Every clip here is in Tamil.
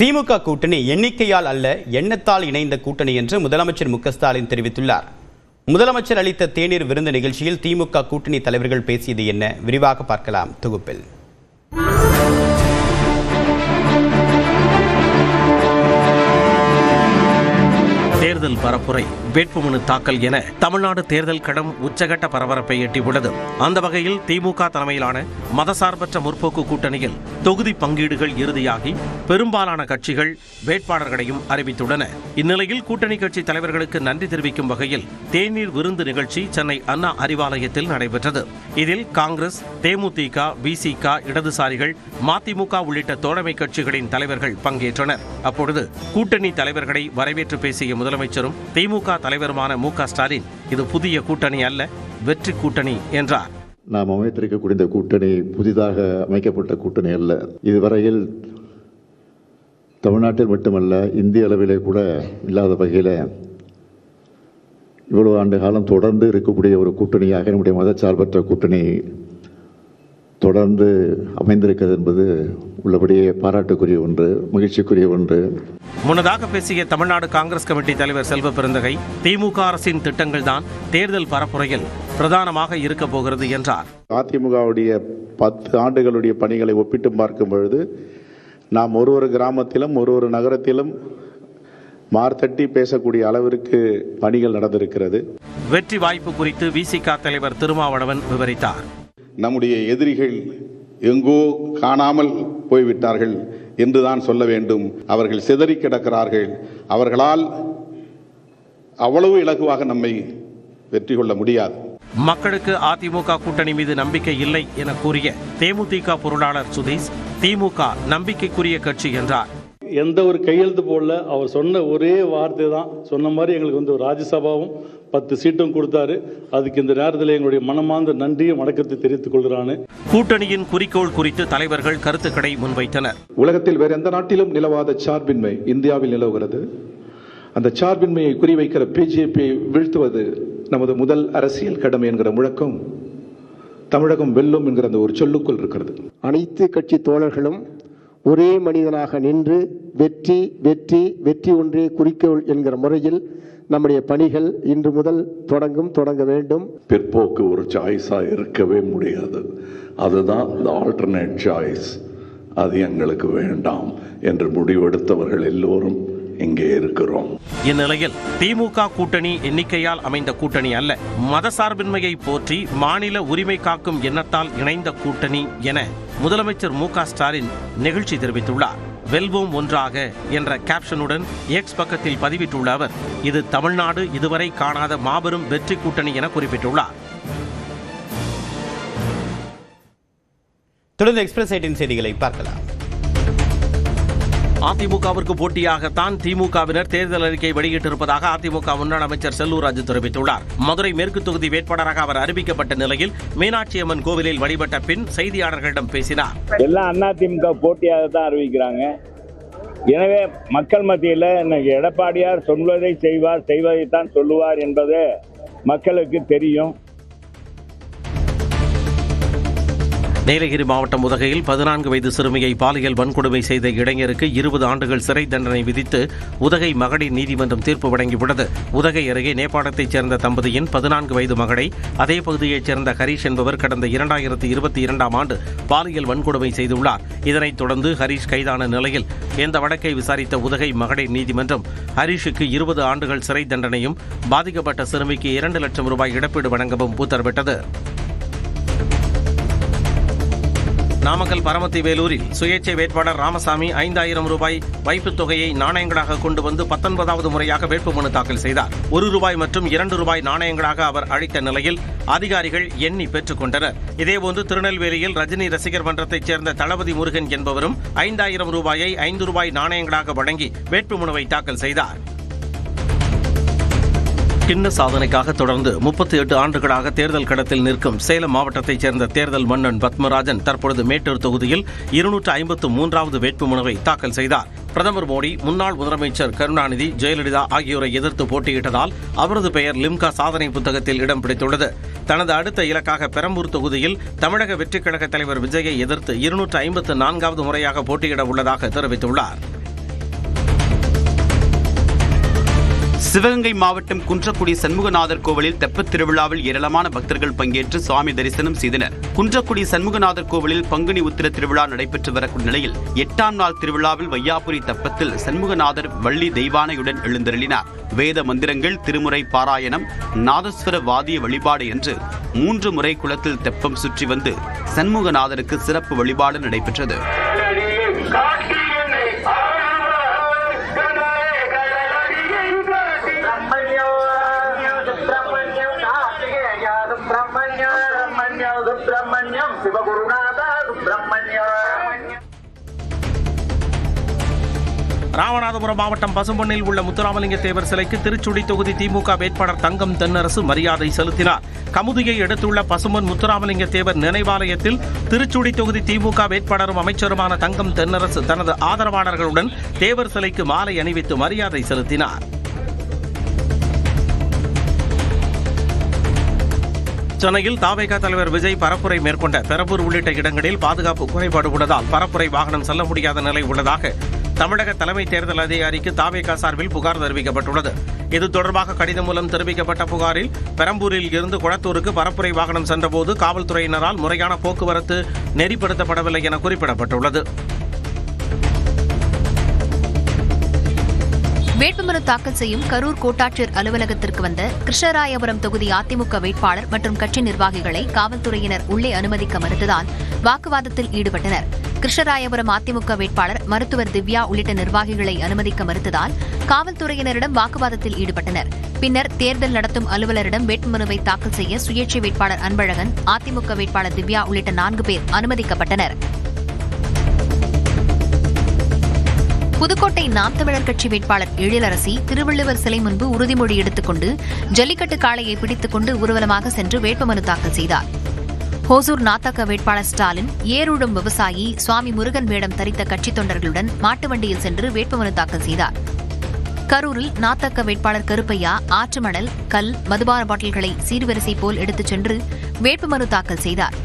திமுக கூட்டணி எண்ணிக்கையால் அல்ல எண்ணத்தால் இணைந்த கூட்டணி என்று முதலமைச்சர் மு க ஸ்டாலின் தெரிவித்துள்ளார். முதலமைச்சர் அளித்த தேநீர் விருந்து நிகழ்ச்சியில் திமுக கூட்டணி தலைவர்கள் பேசியது என்ன? விரிவாக பார்க்கலாம் தொகுப்பில். தேர்தல் பரப்புரை, வேட்புமனு தாக்கல் என தமிழ்நாடு தேர்தல் களம் உச்சகட்ட பரபரப்பை எட்டியுள்ளது. அந்த வகையில் திமுக தலைமையிலான மதசார்பற்ற முற்போக்கு கூட்டணியில் தொகுதி பங்கீடுகள் இறுதியாகி பெரும்பாலான கட்சிகள் வேட்பாளர்களையும் அறிவித்துள்ளன. இந்நிலையில் கூட்டணி கட்சி தலைவர்களுக்கு நன்றி தெரிவிக்கும் வகையில் தேநீர் விருந்து நிகழ்ச்சி சென்னை அண்ணா அறிவாலயத்தில் நடைபெற்றது. இதில் காங்கிரஸ், தேமுதிக, விசிக, இடதுசாரிகள், மதிமுக உள்ளிட்ட தோழமை கட்சிகளின் தலைவர்கள் பங்கேற்றனர். அப்பொழுது கூட்டணி தலைவர்களை வரவேற்று பேசிய முதலமைச்சரும் திமுக தலைவருமான மு க ஸ்டாலின், இது புதிய கூட்டணி அல்ல, வெற்றி கூட்டணி என்றார். நாம் அமைத்திருக்கக்கூடிய இந்த கூட்டணி புதிதாக அமைக்கப்பட்ட கூட்டணி அல்ல. இதுவரையில் தமிழ்நாட்டில் மட்டுமல்ல, இந்திய அளவிலே கூட இல்லாத வகையில் இவ்வளவு ஆண்டு காலம் தொடர்ந்து இருக்கக்கூடிய ஒரு கூட்டணியாக நம்முடைய மதச்சார்பற்ற கூட்டணி தொடர்ந்து அமைந்திருக்கிறது என்பது உள்ளபடியே பாராட்டுக்குரிய ஒன்று, மகிழ்ச்சிக்குரிய ஒன்று. முன்னதாக பேசிய தமிழ்நாடு காங்கிரஸ் கமிட்டி தலைவர் செல்வ பெருந்தகை, திமுக அரசின் திட்டங்கள் தான் தேர்தல் பரப்புரையில் பிரதானமாக இருக்க போகிறது என்றார். அதிமுகவுடைய 10 ஆண்டுகளுடைய பணிகளை ஒப்பிட்டு பார்க்கும் பொழுது நாம் ஒரு கிராமத்திலும் ஒரு நகரத்திலும் மார்த்தட்டி பேசக்கூடிய அளவிற்கு பணிகள் நடந்திருக்கிறது. வெற்றி வாய்ப்பு குறித்து விசிக தலைவர் திருமாவளவன் விவரித்தார். நம்முடைய எதிரிகள் எங்கோ காணாமல் போய்விட்டார்கள் என்றுதான் சொல்ல வேண்டும். அவர்கள் சிதறி கிடக்கிறார்கள். அவர்களால் அவ்வளவு இலகுவாக நம்மை வெற்றி கொள்ள முடியாது. மக்களுக்கு அதிமுக கூட்டணி மீது நம்பிக்கை இல்லை என கூறிய தேமுதிக பொருளாளர் சுதீஷ், திமுக நம்பிக்கைக்குரிய கட்சி என்றார். எந்த ஒரு கையெழுத்து போடல, அவர் சொன்ன ஒரே வார்த்தை தான் சொன்ன மாதிரி எங்களுக்கு ராஜ்யசபாவும் 10 சீட்டும் கொடுத்தாரு. அதுக்கு இந்த நேரத்தில் எங்களுடைய மனமார்ந்த நன்றியும் வணக்கத்தை தெரிவித்துக் கொள்கிறான். கூட்டணியின் குறிக்கோள் குறித்து தலைவர்கள் கருத்துக்களை முன்வைத்தனர். உலகத்தில் வேறு எந்த நாட்டிலும் நிலவாத சார்பின்மை இந்தியாவில் நிலவுகிறது. அந்த சார்பின்மையை குறிவைக்கிற பிஜேபியை வீழ்த்துவது நமது முதல் அரசியல் கடமை என்கிற முழக்கம் தமிழகம் வெல்லும் என்கிற அந்த ஒரு சொல்லுக்குள் இருக்கிறது. அனைத்து கட்சி தோழர்களும் ஒரே மனிதனாக நின்று வெற்றி வெற்றி வெற்றி ஒன்றே குறிக்கோள் என்கிற முறையில் நம்முடைய பணிகள் இன்று முதல் தொடங்க வேண்டும். பிற்போக்கு ஒரு சாய்ஸா இருக்கவே முடியாது. அதுதான் ஆல்டர்னேட் சாய்ஸ். அது எங்களுக்கு வேண்டாம் என்று முடிவெடுத்தவர்கள் எல்லோரும் இங்கே இருக்கிறோம். இந்நிலையில் திமுக கூட்டணி எண்ணிக்கையால் அமைந்த கூட்டணி அல்ல, மதசார்பின்மையை போற்றி மாநில உரிமை காக்கும் எண்ணத்தால் இணைந்த கூட்டணி என முதலமைச்சர் மு க ஸ்டாலின் நிகழ்ச்சி தெரிவித்துள்ளார். வெல்வோம் ஒன்றாக என்ற கேப்ஷனுடன் எக்ஸ் பக்கத்தில் பதிவிட்டுள்ள அவர், இது தமிழ்நாடு இதுவரை காணாத மாபெரும் வெற்றி கூட்டணி என குறிப்பிட்டுள்ளார். தொடர்ந்து எக்ஸ்பிரஸ் 18 செய்திகளை பார்க்கலாம். அதிமுகவிற்கு போட்டியாகத்தான் திமுகவினர் தேர்தல் அறிக்கை வெளியிட்டிருப்பதாக அதிமுக முன்னாள் அமைச்சர் செல்லூர் ராஜு தெரிவித்துள்ளார். மதுரை மேற்கு தொகுதி வேட்பாளராக அவர் அறிவிக்கப்பட்ட நிலையில் மீனாட்சி அம்மன் கோவிலில் வழிபட்ட பின் செய்தியாளர்களிடம் பேசினார். எல்லாம் அதிமுக போட்டியாக தான் அறிவிக்கிறாங்க. எனவே மக்கள் மத்தியில் இன்னைக்கு எடப்பாடியார் சொல்வதை செய்வார், செய்வதைத்தான் சொல்லுவார் என்பது மக்களுக்கு தெரியும். நீலகிரி மாவட்டம் உதகையில் 14 வயது சிறுமியை பாலியல் வன்கொடுமை செய்த இளைஞருக்கு 20 ஆண்டுகள் சிறை தண்டனை விதித்து உதகை மகளிர் நீதிமன்றம் தீர்ப்பு வழங்கியுள்ளது. உதகை அருகே நேபாளத்தைச் சேர்ந்த தம்பதியின் 14 வயது மகளை அதே பகுதியைச் சேர்ந்த ஹரீஷ் என்பவர் கடந்த 2022ஆம் ஆண்டு பாலியல் வன்கொடுமை செய்துள்ளார். இதனைத் தொடர்ந்து ஹரீஷ் கைதான நிலையில் இந்த வழக்கை விசாரித்த உதகை மகளிர் நீதிமன்றம் ஹரீஷுக்கு 20 ஆண்டுகள் சிறை தண்டனையும் பாதிக்கப்பட்ட சிறுமிக்கு 2 லட்சம் ரூபாய் இழப்பீடு வழங்கவும் உத்தரவிட்டது. நாமக்கல் பரமத்தி வேலூரில் சுயேட்சை வேட்பாளர் ராமசாமி 5000 ரூபாய் வைப்புத் தொகையை நாணயங்களாக கொண்டு வந்து 19வது முறையாக வேட்புமனு தாக்கல் செய்தார். ₹1 மற்றும் ₹2 நாணயங்களாக அவர் அளித்த நிலையில் அதிகாரிகள் எண்ணி பெற்றுக் கொண்டனர். இதேபோன்று திருநெல்வேலியில் ரஜினி ரசிகர் மன்றத்தைச் சேர்ந்த தளபதி முருகன் என்பவரும் 5000 ரூபாயை ₹5 நாணயங்களாக வழங்கி வேட்புமனுவை தாக்கல் செய்தார். கிண்ண சாதனைக்காக தொடர்ந்து 38 ஆண்டுகளாக தேர்தல் களத்தில் நிற்கும் சேலம் மாவட்டத்தைச் சேர்ந்த தேர்தல் மன்னன் பத்மராஜன் தற்பொழுது மேட்டூர் தொகுதியில் 253வது வேட்புமனுவை தாக்கல் செய்தார். பிரதமர் மோடி, முன்னாள் முதலமைச்சர் கருணாநிதி, ஜெயலலிதா ஆகியோரை எதிர்த்து போட்டியிட்டதால் அவரது பெயர் லிம்கா சாதனை புத்தகத்தில் இடம் பிடித்துள்ளது. தனது அடுத்த இலக்காக பெரம்பூர் தொகுதியில் தமிழக வெற்றிக் கழக தலைவர் விஜயை எதிர்த்து 254வது முறையாக போட்டியிட உள்ளதாக தெரிவித்துள்ளார். சிவகங்கை மாவட்டம் குன்றக்குடி சண்முகநாதர் கோவிலில் தெப்பத் திருவிழாவில் ஏராளமான பக்தர்கள் பங்கேற்று சுவாமி தரிசனம் செய்தனர். குன்றக்குடி சண்முகநாதர் கோவிலில் பங்குனி உத்திர திருவிழா நடைபெற்று வரக்கூடிய நிலையில் 8ஆம் நாள் திருவிழாவில் வையாபுரி தெப்பத்தில் சண்முகநாதர் வள்ளி தெய்வானையுடன் எழுந்தருளினார். வேத மந்திரங்கள், திருமுறை பாராயணம், நாதஸ்வர வாதிய வழிபாடு என்று 3 முறை குளத்தில் தெப்பம் சுற்றி வந்து சண்முகநாதருக்கு சிறப்பு வழிபாடு நடைபெற்றது. ராமநாதபுரம் மாவட்டம் பசும்பொன்னில் உள்ள முத்துராமலிங்க தேவர் சிலைக்கு திருச்சுழி தொகுதி திமுக வேட்பாளர் தங்கம் தென்னரசு மரியாதை செலுத்தினார். கமுதியை எடுத்துள்ள பசும்பொன் முத்துராமலிங்க தேவர் நினைவாலயத்தில் திருச்சுழி தொகுதி திமுக வேட்பாளரும் அமைச்சருமான தங்கம் தென்னரசு தனது ஆதரவாளர்களுடன் தேவர் சிலைக்கு மாலை அணிவித்து மரியாதை செலுத்தினார். சென்னையில் தாவேகா தலைவர் விஜய் பரப்புரை மேற்கொண்ட பெரம்பூர் உள்ளிட்ட இடங்களில் பாதுகாப்பு குறைபாடு உள்ளதால் பரப்புரை வாகனம் செல்ல முடியாத நிலை உள்ளதாக தமிழக தலைமை தேர்தல் அதிகாரிக்கு தாவேகா சார்பில் புகார் தெரிவிக்கப்பட்டுள்ளது. இது தொடர்பாக கடிதம் மூலம் தெரிவிக்கப்பட்ட புகாரில் பெரம்பூரில் இருந்து குளத்தூருக்கு பரப்புரை வாகனம் சென்றபோது காவல்துறையினரால் முறையான போக்குவரத்து நெறிப்படுத்தப்படவில்லை என குறிப்பிடப்பட்டுள்ளது. வேட்புமனு தாக்கல் செய்யும் கரூர் கோட்டாட்சியர் அலுவலகத்திற்கு வந்த கிருஷ்ணராயபுரம் தொகுதி அதிமுக வேட்பாளர் மற்றும் கட்சி நிர்வாகிகளை காவல்துறையினர் உள்ளே அனுமதிக்க மறுத்ததால் வாக்குவாதத்தில் ஈடுபட்டனர். கிருஷ்ணராயபுரம் அதிமுக வேட்பாளர் மருத்துவர் திவ்யா உள்ளிட்ட நிர்வாகிகளை அனுமதிக்க மறுத்ததால் காவல்துறையினரிடம் வாக்குவாதத்தில் ஈடுபட்டனர். பின்னர் தேர்தல் நடத்தும் அலுவலரிடம் வேட்புமனுவை தாக்கல் செய்ய சுயேட்சை வேட்பாளர் அன்பழகன், அதிமுக வேட்பாளர் திவ்யா உள்ளிட்ட 4 பேர் அனுமதிக்கப்பட்டனர். புதுக்கோட்டை நாம் தமிழர் கட்சி வேட்பாளர் எழிலரசி திருவள்ளுவர் சிலை முன்பு உறுதிமொழி எடுத்துக்கொண்டு ஜல்லிக்கட்டு காளையை பிடித்துக் கொண்டு ஊர்வலமாக சென்று வேட்புமனு தாக்கல் செய்தார். ஹோசூர் நாத்தக வேட்பாளர் ஸ்டாலின் ஏரூடும் விவசாயி சுவாமி முருகன் வேடம் தரித்த கட்சித் தொண்டர்களுடன் மாட்டு வண்டியில் சென்று வேட்புமனு தாக்கல் செய்தார். கரூரில் நாத்தக வேட்பாளர் கருப்பையா ஆற்று மணல், கல், மதுபான பாட்டில்களை சீர்வரிசை போல் எடுத்துச் சென்று வேட்புமனு தாக்கல் செய்தார்.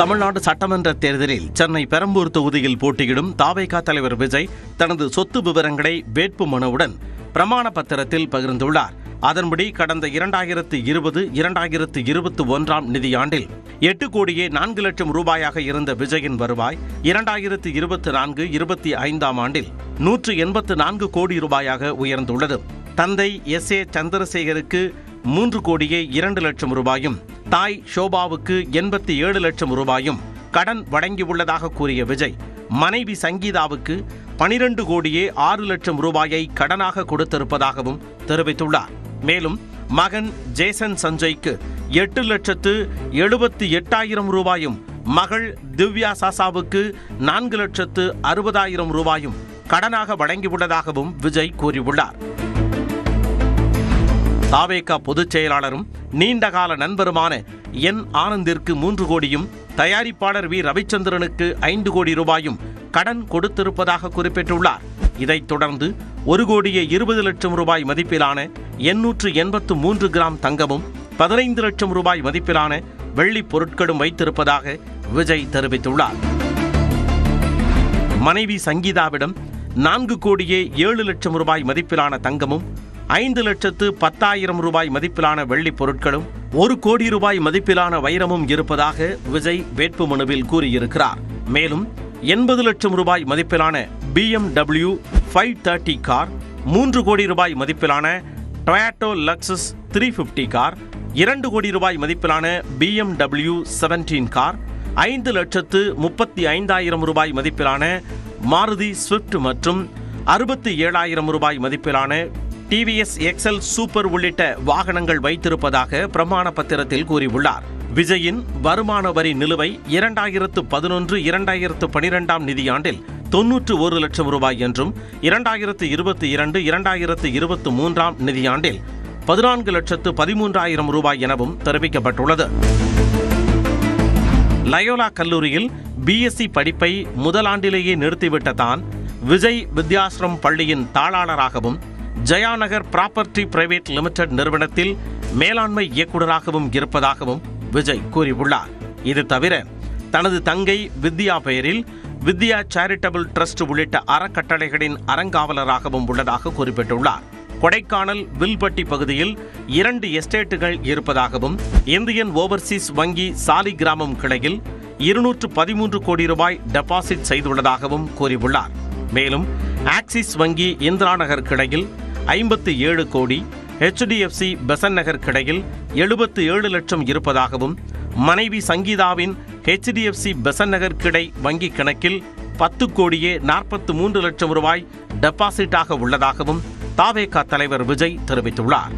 தமிழ்நாடு சட்டமன்ற தேர்தலில் சென்னை பெரம்பூர் தொகுதியில் போட்டியிடும் தாவேகா தலைவர் விஜய் தனது சொத்து விவரங்களை வேட்புமனுவுடன் பிரமாண பத்திரத்தில் பகிர்ந்துள்ளார். அதன்படி கடந்த 2020-2021 நிதியாண்டில் 8 கோடியே 4 லட்சம் ரூபாயாக இருந்த விஜயின் வருவாய் 2024-25 ஆண்டில் 184 கோடி ரூபாயாக உயர்ந்துள்ளது. தந்தை SA சந்திரசேகருக்கு 3 கோடியே 2 லட்சம் ரூபாயும், தாய் ஷோபாவுக்கு 87 லட்சம் ரூபாயும் கடன் வழங்கியுள்ளதாக கூறிய விஜய், மனைவி சங்கீதாவுக்கு 12 கோடியே 6 லட்சம் ரூபாயை கடனாக கொடுத்திருப்பதாகவும் தெரிவித்துள்ளார். மேலும் மகன் ஜேசன் சஞ்சய்க்கு 8,78,000 ரூபாயும், மகள் திவ்யா சாசாவுக்கு 4,60,000 ரூபாயும் கடனாக வழங்கியுள்ளதாகவும் விஜய் கூறியுள்ளார். தாவேகா பொதுச் செயலாளரும் நீண்டகால நண்பருமான என் ஆனந்திற்கு 3 கோடியும், தயாரிப்பாளர் வி ரவிச்சந்திரனுக்கு 5 கோடி ரூபாயும் கடன் கொடுத்திருப்பதாக குறிப்பிட்டுள்ளார். இதைத் தொடர்ந்து 1 கோடியே 20 லட்சம் ரூபாய் மதிப்பிலான 883 கிராம் தங்கமும் 15 லட்சம் ரூபாய் மதிப்பிலான வெள்ளி பொருட்களும் வைத்திருப்பதாக விஜய் தெரிவித்துள்ளார். மனைவி சங்கீதாவிடம் 4 கோடியே 7 லட்சம் ரூபாய் மதிப்பிலான தங்கமும், 5,10,000 ரூபாய் மதிப்பிலான வெள்ளி பொருட்களும், 1 கோடி ரூபாய் மதிப்பிலான வைரமும் இருப்பதாக விஜய் வேட்புமனுவில் கூறியிருக்கிறார். மேலும் 80 லட்சம் ரூபாய் மதிப்பிலான BMW 530 கார், 3 கோடி ரூபாய் மதிப்பிலான டொயாட்டோ லக்ஸஸ் 350 கார், 2 கோடி ரூபாய் மதிப்பிலான BMW 17 கார், 5,35,000 ரூபாய் மதிப்பிலான மாருதி ஸ்விஃப்ட் மற்றும் 67,000 ரூபாய் மதிப்பிலான TVS XL சூப்பர் உள்ளிட்ட வாகனங்கள் வைத்திருப்பதாக பிரமாண பத்திரத்தில் கூறியுள்ளார். விஜயின் வருமான வரி நிலுவை 2011-2012 நிதியாண்டில் 91 லட்சம் ரூபாய் என்றும், 2022-2023 நிதியாண்டில் 14,13,000 ரூபாய் எனவும் தெரிவிக்கப்பட்டுள்ளது. லயோலா கல்லூரியில் BSc படிப்பை முதலாண்டிலேயே நிறுத்திவிட்ட தான் விஜய் வித்யாஸ்ரம் பள்ளியின் தாளாளராகவும், ஜெயாநகர் ப்ராப்பர்ட்டி பிரைவேட் லிமிடெட் நிறுவனத்தில் மேலாண்மை இயக்குநராகவும் இருப்பதாகவும் விஜய் கூறியுள்ளார். இது தவிர தனது தங்கை வித்யா பெயரில் வித்யா சேரிட்டபிள் டிரஸ்ட் உள்ளிட்ட அறக்கட்டளைகளின் அறங்காவலராகவும் உள்ளதாக குறிப்பிட்டுள்ளார். கொடைக்கானல் வில்பட்டி பகுதியில் 2 எஸ்டேட்டுகள் இருப்பதாகவும் இந்தியன் ஓவர்சீஸ் வங்கி சாலிகிராமம் கிளையில் 213 கோடி ரூபாய் டெபாசிட் செய்துள்ளதாகவும் கூறியுள்ளார். மேலும் ஆக்சிஸ் வங்கி இந்திரா நகர் கிளையில் 57 கோடி, HDFC பெசன்ட் நகர் கிளையில் 77 லட்சம் இருப்பதாகவும் மனைவி சங்கீதாவின் HDFC பெசன்ட் நகர் கிளை வங்கி கணக்கில் 10 கோடியே 43 லட்சம் ரூபாய் டெபாசிட்டாக உள்ளதாகவும் தாவேகா தலைவர் விஜய் தெரிவித்துள்ளார்.